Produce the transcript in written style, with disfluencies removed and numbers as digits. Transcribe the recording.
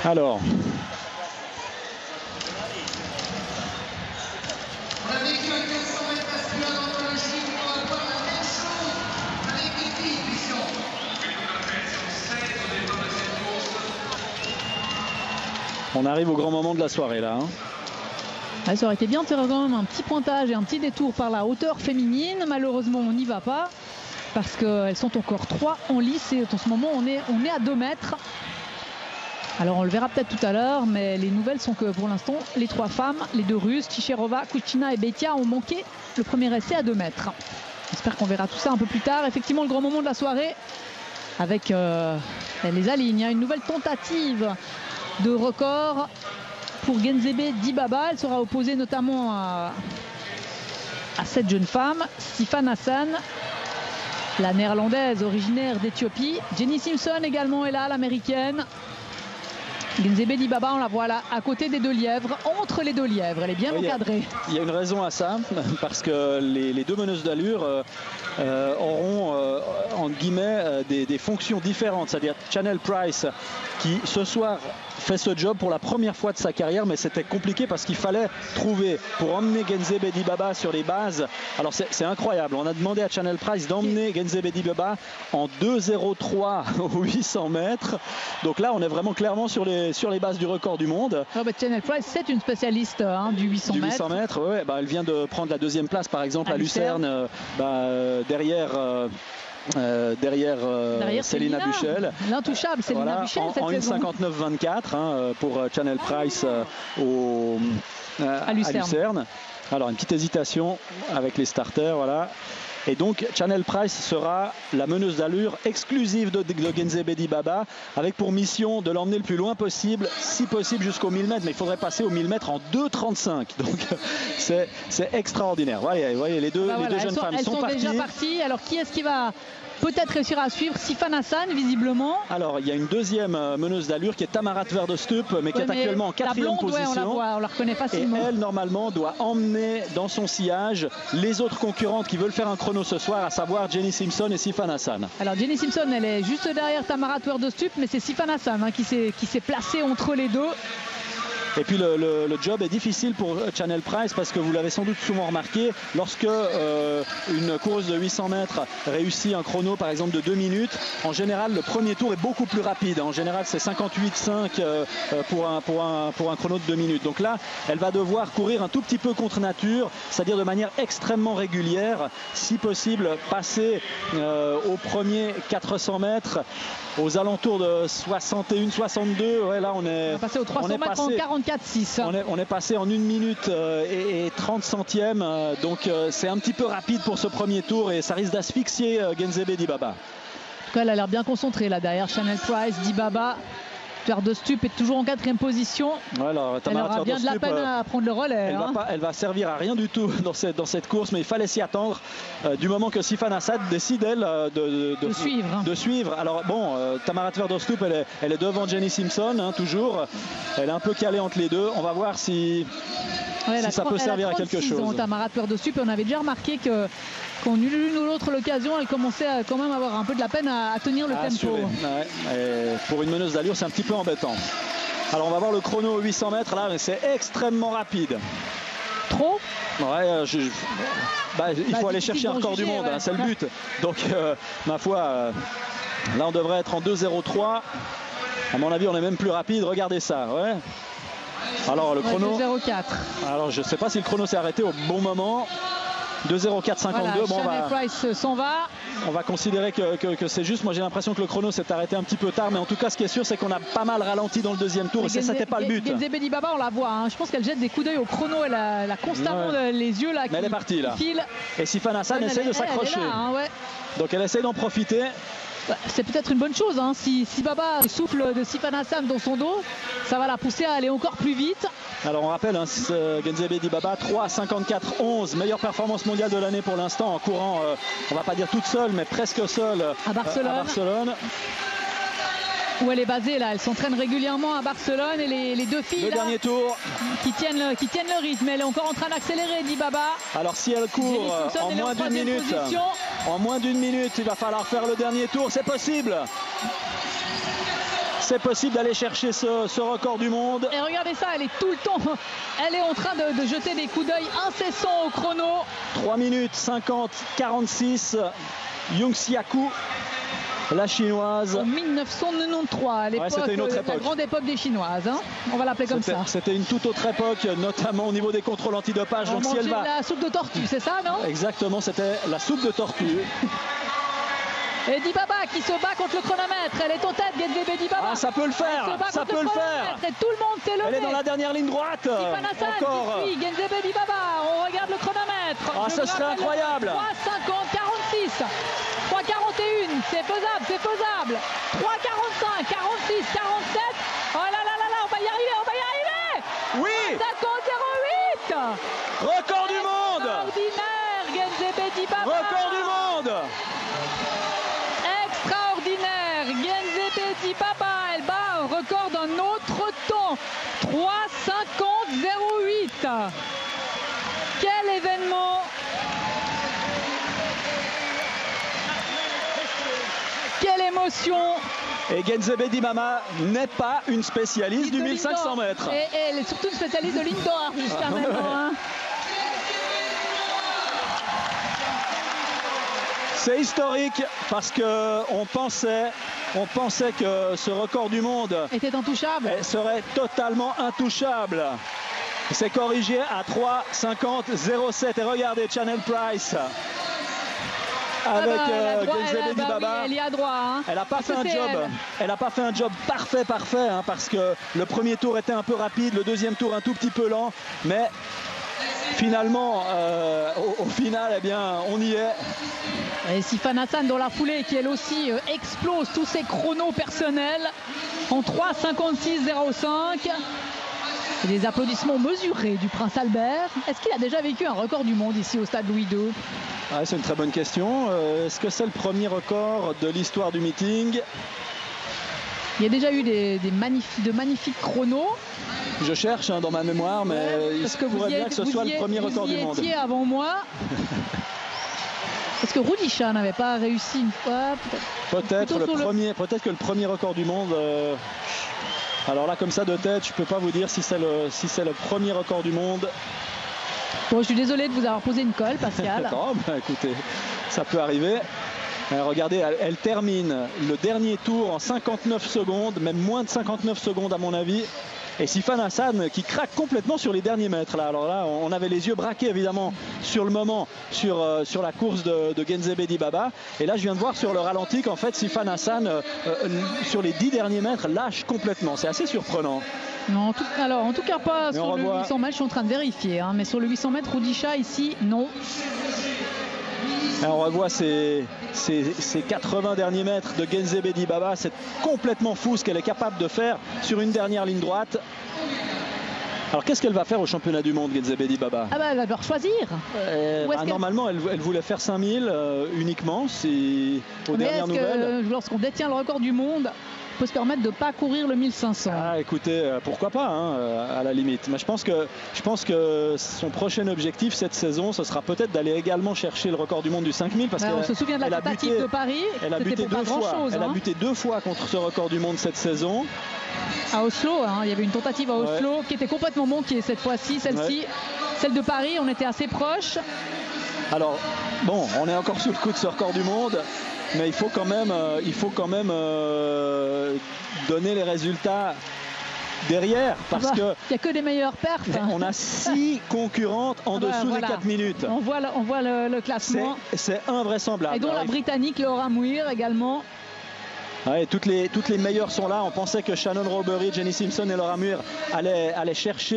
Alors. On arrive au grand moment de la soirée là. Ouais, ça aurait été bien de faire quand même un petit pointage et un petit détour par la hauteur féminine. Malheureusement, on n'y va pas parce qu'elles sont encore 3 en lice et en ce moment, on est à 2 mètres. Alors, on le verra peut-être tout à l'heure, mais les nouvelles sont que pour l'instant, les 3 femmes, les 2 Russes, Ticherova, Kuchina et Betia, ont manqué le premier essai à 2 mètres. J'espère qu'on verra tout ça un peu plus tard. Effectivement, le grand moment de la soirée avec les alignes. Une nouvelle tentative de record pour Genzebe Dibaba. Elle sera opposée notamment à cette jeune femme, Sifan Hassan, la néerlandaise originaire d'Éthiopie. Jenny Simpson également est là, l'américaine. Genzebe Dibaba, on la voit là, à côté des 2 lièvres, entre les 2 lièvres. Elle est bien encadrée. Il y a une raison à ça, parce que les 2 meneuses d'allure auront, entre guillemets, des fonctions différentes. C'est-à-dire Chanel Price, qui ce soir fait ce job pour la première fois de sa carrière, mais c'était compliqué parce qu'il fallait trouver pour emmener Genzebe Dibaba sur les bases. Alors c'est incroyable, on a demandé à Chanel Price d'emmener Genzebe Dibaba en 2,03 aux 800 mètres. Donc là on est vraiment clairement sur les bases du record du monde. Chanel Price, c'est une spécialiste du 800 mètres. 800 mètres, ouais, elle vient de prendre la 2e place par exemple à Lucerne, derrière Célina Buchel. L'intouchable Célina Buchel en 1,59,24 pour Chanel Price à Lucerne. Alors une petite hésitation avec les starters, voilà. Et donc Chanel Price sera la meneuse d'allure exclusive de Genzebe Dibaba, avec pour mission de l'emmener le plus loin possible, si possible jusqu'au 1000 mètres, mais il faudrait passer au 1000 mètres en 2,35. Donc c'est extraordinaire. Vous voyez, les deux jeunes femmes sont parties. Déjà parties. Alors qui est-ce qui va peut-être réussir à suivre? Sifan Hassan, visiblement. Alors il y a une 2e meneuse d'allure qui est Tamarat Tversdorp, mais qui est actuellement en 4e position. On la reconnaît facilement. Et elle, normalement, doit emmener dans son sillage les autres concurrentes qui veulent faire un chrono ce soir, à savoir Jenny Simpson et Sifan Hassan. Alors Jenny Simpson, elle est juste derrière Tamarat Tversdorp, mais c'est Sifan Hassan qui s'est placé entre les 2. Et puis le job est difficile pour Chanel Price parce que vous l'avez sans doute souvent remarqué, lorsque une coureuse de 800 mètres réussit un chrono par exemple de 2 minutes, en général le premier tour est beaucoup plus rapide. En général c'est 58,5 pour un chrono de 2 minutes. Donc là elle va devoir courir un tout petit peu contre nature, c'est-à-dire de manière extrêmement régulière, si possible passer au premier 400 mètres aux alentours de 61-62. Ouais, là on est passé aux 300 mètres en 44,6. On est passé en 1 minute et 30 centièmes. Donc c'est un petit peu rapide pour ce premier tour et ça risque d'asphyxier Genzebe Dibaba. En tout cas, elle a l'air bien concentrée là derrière Chanel Price, Dibaba. Tversdorp est toujours en 4e position. Alors, elle aura bien de la peine à prendre le relais. Elle va servir à rien du tout dans cette course, mais il fallait s'y attendre du moment que Sifan Hassan décide elle de suivre. Alors bon, Tamarat Tversdorp elle est devant Jenny Simpson toujours. Elle est un peu calée entre les deux. On va voir si ça peut servir à quelque chose. Tamarat Tversdorp, on avait déjà remarqué que qu'en l'une ou l'autre l'occasion, elle commençait à quand même avoir un peu de la peine à tenir le tempo. Pour une meneuse d'allure, c'est un petit peu embêtant. Alors on va voir le chrono aux 800 mètres là, mais c'est extrêmement rapide. Trop? Ouais, il faut aller chercher un record du monde, c'est le but. Donc ma foi, là on devrait être en 2,03. À mon avis on est même plus rapide, regardez ça. Ouais. Alors le chrono. 2,04. Alors je ne sais pas si le chrono s'est arrêté au bon moment. 2,04,52. Voilà, bon, Price s'en va. On va considérer que c'est juste. Moi j'ai l'impression que le chrono s'est arrêté un petit peu tard, mais en tout cas ce qui est sûr c'est qu'on a pas mal ralenti dans le 2e tour, et ça c'était pas le but. Genzebe Dibaba, on la voit, je pense qu'elle jette des coups d'œil au chrono, elle a constamment les yeux là qui, elle est partie là. Filent. Et Sifan Hassan essaie de s'accrocher. Donc elle essaie d'en profiter. C'est peut-être une bonne chose, si Baba souffle de Sifan Hassan dans son dos, ça va la pousser à aller encore plus vite. Alors on rappelle, Genzebe Dibaba 3,54,11, meilleure performance mondiale de l'année pour l'instant en courant, on va pas dire toute seule, mais presque seule à Barcelone. Où elle est basée là, elle s'entraîne régulièrement à Barcelone, et les 2 filles le dernier tour qui tiennent le rythme. Elle est encore en train d'accélérer, Dibaba. Alors si elle court en moins d'1 minute, il va falloir faire le dernier tour, c'est possible. c'est possible d'aller chercher ce record du monde. Et regardez ça, elle est tout le temps, elle est en train de jeter des coups d'œil incessants au chrono. 3 minutes 50-46, Yung Siaku, la chinoise. En 1993, à l'époque, c'était une autre époque. La grande époque des Chinoises, hein. On va l'appeler comme ça. C'était une toute autre époque, notamment au niveau des contrôles antidopage. On Donc si elle va... la soupe de tortue, c'est ça, non? Exactement, c'était la soupe de tortue. Et Dibaba qui se bat contre le chronomètre. Elle est en tête, Genzebe Dibaba. Ah, ça peut le faire, ça peut le faire. Et tout le monde s'est levé. Elle est dans la dernière ligne droite. Sifan Hassan encore. qui suit Genzebe Dibaba. On regarde le chronomètre. Ah, ce serait incroyable. 3,50, 46. 3,41. C'est faisable, c'est faisable. 3,45, 46, 47. Oh là là là là, on va y arriver, on va y arriver. Oui. 50,08. Record du monde. Extraordinaire, Genzebe Dibaba. Record du monde. Extraordinaire, Genzebe Dibaba, elle bat un record d'un autre temps, 3,50,08. Quel événement! Quelle émotion! Et Genzebe Dibaba n'est pas une spécialiste du 1500 mètres. Et elle est surtout une spécialiste de l'indoor jusqu'à maintenant. Hein. C'est historique parce qu'on pensait que ce record du monde était intouchable. Serait totalement intouchable. C'est corrigé à 3,50,07. Et regardez Chanel Price avec Genzebe Dibaba. Elle y a droit. Hein. Elle n'a pas fait un job. Elle n'a pas fait un job parfait, hein, parce que le premier tour était un peu rapide, le deuxième tour un tout petit peu lent, mais finalement, au final, eh bien, on y est. Et Sifan Hassan dans la foulée qui elle aussi explose tous ses chronos personnels en 3,56,05. Et des applaudissements mesurés du Prince Albert. Est-ce qu'il a déjà vécu un record du monde ici au stade Louis II? C'est une très bonne question. Est-ce que c'est le premier record de l'histoire du meeting? Il y a déjà eu de magnifiques chronos. Je cherche dans ma mémoire, mais il se pourrait bien que ce soit le premier record du monde. Vous y étiez avant moi. Est-ce que Rudisha n'avait pas réussi une fois? Peut-être que le premier record du monde. Alors là, comme ça de tête, je ne peux pas vous dire si c'est le premier record du monde. Bon, je suis désolé de vous avoir posé une colle, Pascal. Non, écoutez, ça peut arriver. Regardez, elle termine le dernier tour en 59 secondes, même moins de 59 secondes à mon avis. Et Sifan Hassan qui craque complètement sur les derniers mètres. Là. Alors là, on avait les yeux braqués évidemment sur le moment, sur la course de Genzebe Dibaba. Et là, je viens de voir sur le ralenti qu'en fait, Sifan Hassan, sur les 10 derniers mètres, lâche complètement. C'est assez surprenant. Non, en tout cas pas sur le 800 mètres, je suis en train de vérifier. Hein, mais sur le 800 mètres, Rudisha ici, non. Et on revoit ces 80 derniers mètres de Genzebe Dibaba. C'est complètement fou ce qu'elle est capable de faire sur une dernière ligne droite. Alors qu'est-ce qu'elle va faire au championnat du monde, Genzebe Dibaba? Elle va devoir choisir. Normalement, elle voulait faire 5000 uniquement, aux dernières nouvelles. Lorsqu'on détient le record du monde, on peut se permettre de ne pas courir le 1500. Écoutez, pourquoi pas, hein, à la limite. Mais je pense que son prochain objectif cette saison, ce sera peut-être d'aller également chercher le record du monde du 5000. Parce on se souvient de la tentative de Paris. Elle a buté deux fois. Elle a buté 2 fois contre ce record du monde cette saison. À Oslo, hein, il y avait une tentative à Oslo qui était complètement manquée cette fois-ci. Celle-ci, celle de Paris, on était assez proche. Alors, bon, on est encore sous le coup de ce record du monde. Mais il faut quand même donner les résultats derrière parce que il n'y a que des meilleures pertes. On a 6 concurrentes en dessous des 4 minutes. On voit le classement. C'est invraisemblable. Et dont la Britannique Laura Muir également. Toutes les meilleures sont là. On pensait que Shannon Roberry, Jenny Simpson et Laura Muir allaient chercher